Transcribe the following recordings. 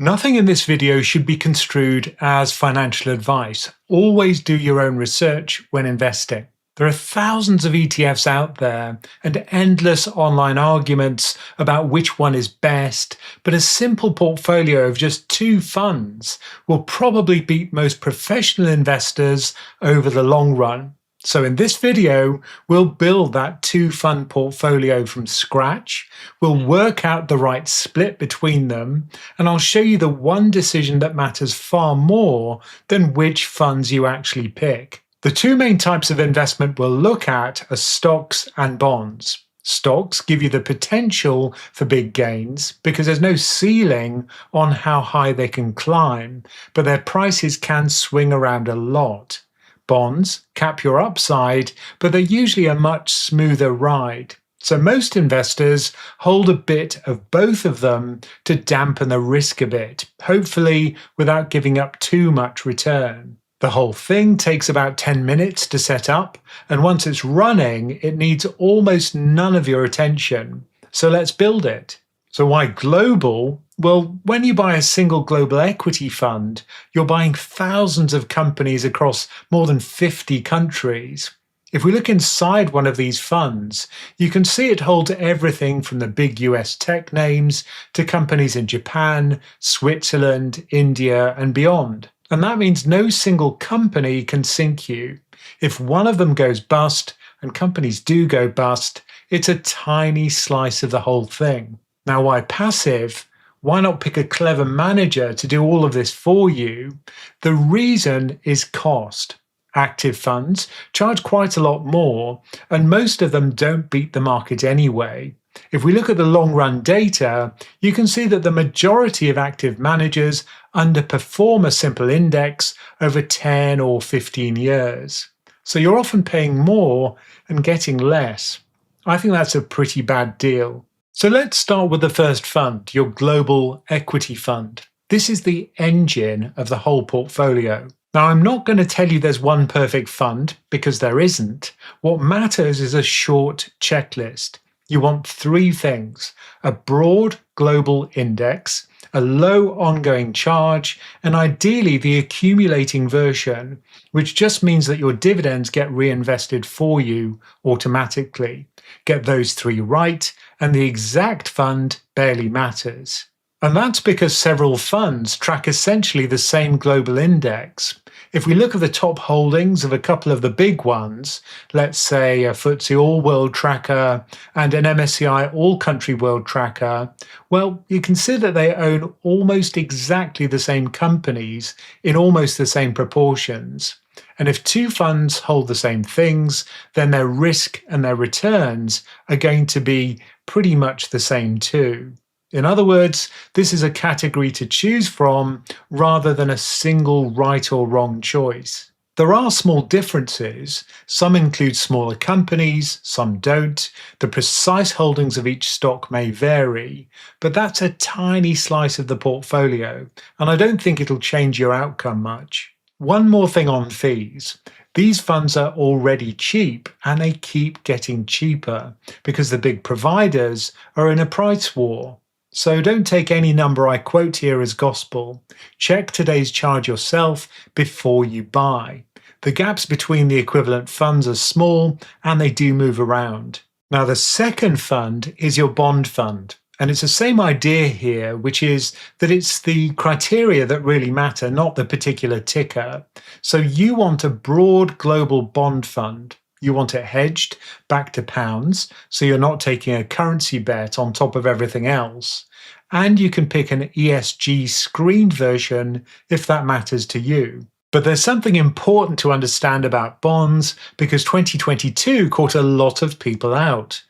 Nothing in this video should be construed as financial advice. Always do your own research when investing. There are thousands of ETFs out there and endless online arguments about which one is best, but a simple portfolio of just 2 funds will probably beat most professional investors over the long run. So in this video, we'll build that 2-fund portfolio from scratch, we'll work out the right split between them, and I'll show you the one decision that matters far more than which funds you actually pick. The 2 main types of investment we'll look at are stocks and bonds. Stocks give you the potential for big gains because there's no ceiling on how high they can climb, but their prices can swing around a lot. Bonds cap your upside, but they're usually a much smoother ride. So most investors hold a bit of both of them to dampen the risk a bit, hopefully without giving up too much return. The whole thing takes about 10 minutes to set up, and once it's running, it needs almost none of your attention. So let's build it. So why global? Well, when you buy a single global equity fund, you're buying thousands of companies across more than 50 countries. If we look inside one of these funds, you can see it holds everything from the big US tech names to companies in Japan, Switzerland, India, and beyond. And that means no single company can sink you. If one of them goes bust, and companies do go bust, it's a tiny slice of the whole thing. Now, why passive? Why not pick a clever manager to do all of this for you? The reason is cost. Active funds charge quite a lot more, and most of them don't beat the market anyway. If we look at the long-run data, you can see that the majority of active managers underperform a simple index over 10 or 15 years. So you're often paying more and getting less. I think that's a pretty bad deal. So let's start with the first fund, your global equity fund. This is the engine of the whole portfolio. Now, I'm not going to tell you there's one perfect fund because there isn't. What matters is a short checklist. You want 3 things: a broad global index, a low ongoing charge, and ideally the accumulating version, which just means that your dividends get reinvested for you automatically. Get those 3 right, and the exact fund barely matters. And that's because several funds track essentially the same global index. If we look at the top holdings of a couple of the big ones, let's say a FTSE All-World Tracker and an MSCI All-Country World Tracker, well, you can see that they own almost exactly the same companies in almost the same proportions. And if 2 funds hold the same things, then their risk and their returns are going to be pretty much the same too. In other words, this is a category to choose from rather than a single right or wrong choice. There are small differences. Some include smaller companies, some don't. The precise holdings of each stock may vary, but that's a tiny slice of the portfolio, and I don't think it'll change your outcome much. One more thing on fees. These funds are already cheap, and they keep getting cheaper because the big providers are in a price war. So don't take any number I quote here as gospel. Check today's charge yourself before you buy. The gaps between the equivalent funds are small and they do move around. Now the second fund is your bond fund. And it's the same idea here, which is that it's the criteria that really matter, not the particular ticker. So you want a broad global bond fund. You want it hedged back to pounds, so you're not taking a currency bet on top of everything else. And you can pick an ESG screened version if that matters to you. But there's something important to understand about bonds because 2022 caught a lot of people out.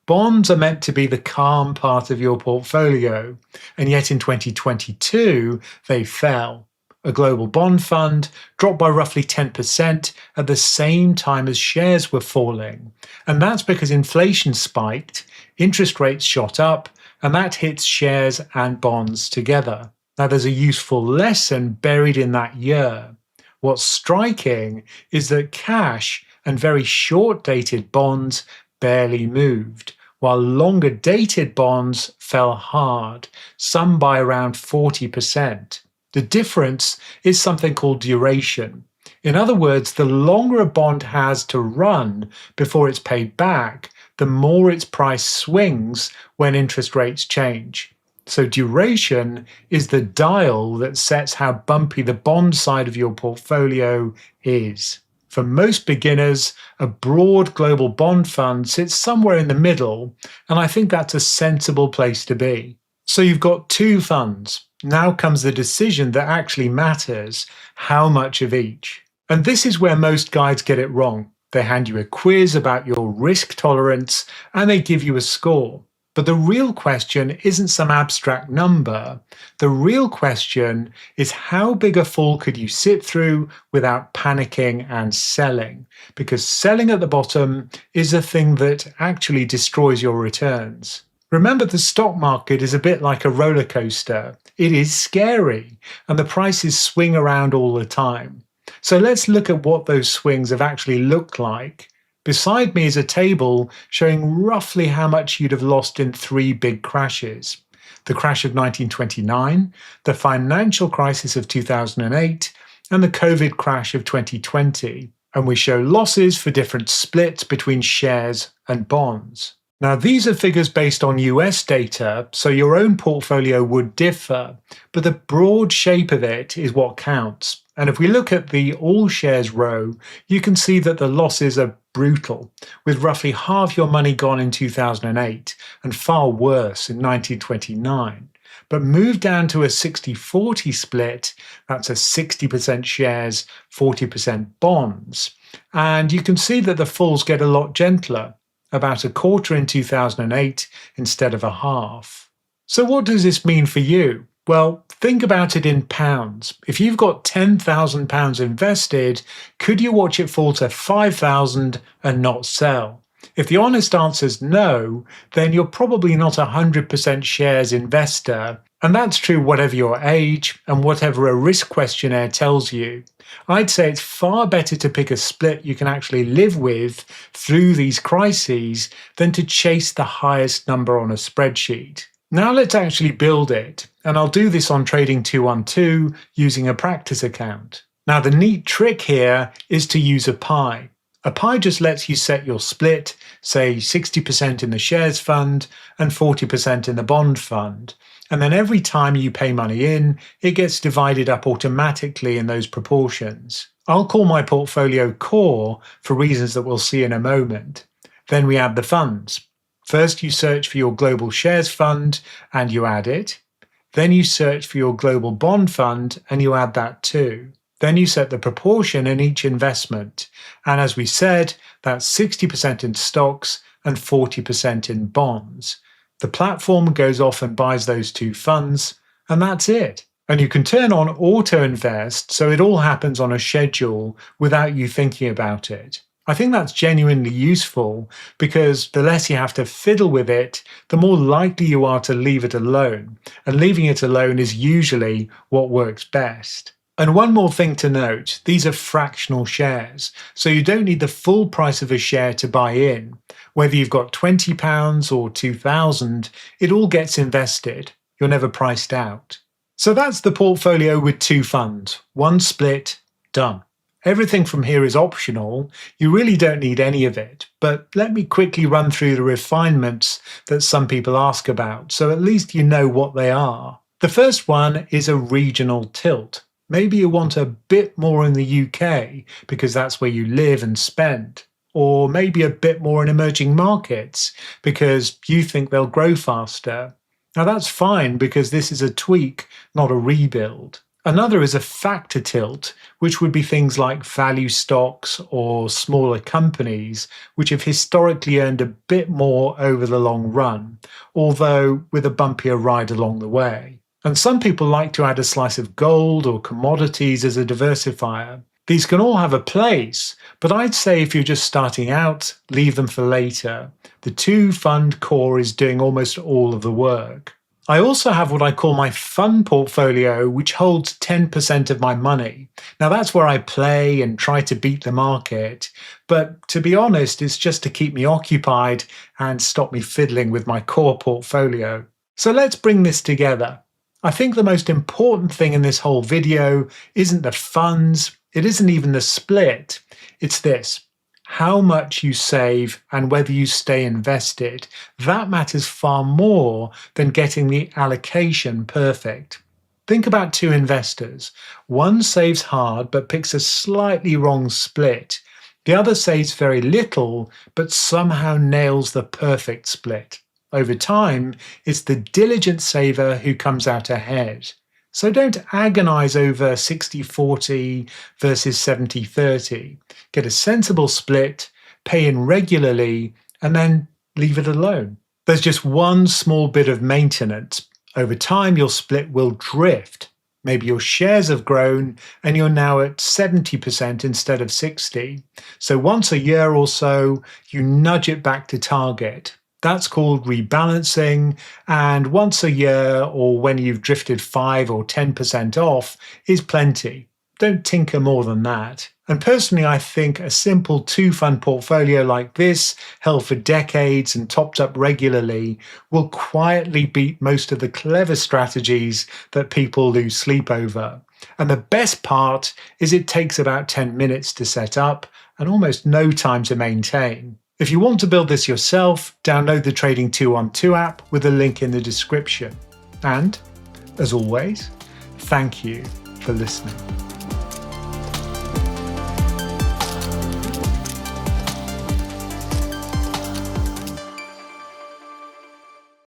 Bonds are meant to be the calm part of your portfolio, and yet in 2022 they fell. A global bond fund dropped by roughly 10% at the same time as shares were falling. And that's because inflation spiked, interest rates shot up, and that hits shares and bonds together. Now there's a useful lesson buried in that year. What's striking is that cash and very short-dated bonds barely moved, while longer dated bonds fell hard, some by around 40%. The difference is something called duration. In other words, the longer a bond has to run before it's paid back, the more its price swings when interest rates change. So duration is the dial that sets how bumpy the bond side of your portfolio is. For most beginners, a broad global bond fund sits somewhere in the middle, and I think that's a sensible place to be. So you've got two funds. Now comes the decision that actually matters: how much of each? And this is where most guides get it wrong. They hand you a quiz about your risk tolerance and they give you a score. But the real question isn't some abstract number. The real question is, how big a fall could you sit through without panicking and selling? Because selling at the bottom is the thing that actually destroys your returns. Remember, the stock market is a bit like a roller coaster. It is scary, and the prices swing around all the time. So let's look at what those swings have actually looked like. Beside me is a table showing roughly how much you'd have lost in three big crashes: the crash of 1929, the financial crisis of 2008, and the COVID crash of 2020. And we show losses for different splits between shares and bonds. Now, these are figures based on US data, so your own portfolio would differ, but the broad shape of it is what counts. And if we look at the all shares row, you can see that the losses are brutal, with roughly half your money gone in 2008 and far worse in 1929. But move down to a 60-40 split, that's a 60% shares, 40% bonds, and you can see that the falls get a lot gentler, about a quarter in 2008 instead of a half. So what does this mean for you? Well, think about it in pounds. If you've got £10,000 invested, could you watch it fall to 5,000 and not sell? If the honest answer is no, then you're probably not a 100% shares investor, and that's true whatever your age and whatever a risk questionnaire tells you. I'd say it's far better to pick a split you can actually live with through these crises than to chase the highest number on a spreadsheet. Now let's actually build it, and I'll do this on Trading 212 using a practice account. Now the neat trick here is to use a pie. A pie just lets you set your split, say 60% in the shares fund and 40% in the bond fund. And then every time you pay money in, it gets divided up automatically in those proportions. I'll call my portfolio core for reasons that we'll see in a moment. Then we add the funds. First, you search for your global shares fund and you add it. Then you search for your global bond fund and you add that too. Then you set the proportion in each investment. And as we said, that's 60% in stocks and 40% in bonds. The platform goes off and buys those two funds, and that's it. And you can turn on auto invest so it all happens on a schedule without you thinking about it. I think that's genuinely useful because the less you have to fiddle with it, the more likely you are to leave it alone. And leaving it alone is usually what works best. And one more thing to note, these are fractional shares, so you don't need the full price of a share to buy in. Whether you've got £20 or 2,000, it all gets invested. You're never priced out. So that's the portfolio with two funds, one split, done. Everything from here is optional. You really don't need any of it, but let me quickly run through the refinements that some people ask about, so at least you know what they are. The first one is a regional tilt. Maybe you want a bit more in the UK because that's where you live and spend. Or maybe a bit more in emerging markets because you think they'll grow faster. Now that's fine because this is a tweak, not a rebuild. Another is a factor tilt, which would be things like value stocks or smaller companies, which have historically earned a bit more over the long run, although with a bumpier ride along the way. And some people like to add a slice of gold or commodities as a diversifier. These can all have a place, but I'd say if you're just starting out, leave them for later. The two-fund core is doing almost all of the work. I also have what I call my fun portfolio, which holds 10% of my money. Now, that's where I play and try to beat the market. But to be honest, it's just to keep me occupied and stop me fiddling with my core portfolio. So let's bring this together. I think the most important thing in this whole video isn't the funds, it isn't even the split. It's this: how much you save and whether you stay invested. That matters far more than getting the allocation perfect. Think about two investors. One saves hard but picks a slightly wrong split. The other saves very little but somehow nails the perfect split. Over time, it's the diligent saver who comes out ahead. So don't agonize over 60-40 versus 70-30. Get a sensible split, pay in regularly, and then leave it alone. There's just one small bit of maintenance. Over time, your split will drift. Maybe your shares have grown and you're now at 70% instead of 60. So once a year or so, you nudge it back to target. That's called rebalancing, and once a year or when you've drifted 5 or 10% off is plenty. Don't tinker more than that. And personally, I think a simple two-fund portfolio like this, held for decades and topped up regularly, will quietly beat most of the clever strategies that people lose sleep over. And the best part is it takes about 10 minutes to set up and almost no time to maintain. If you want to build this yourself, download the Trading 212 app with a link in the description. And, as always, thank you for listening.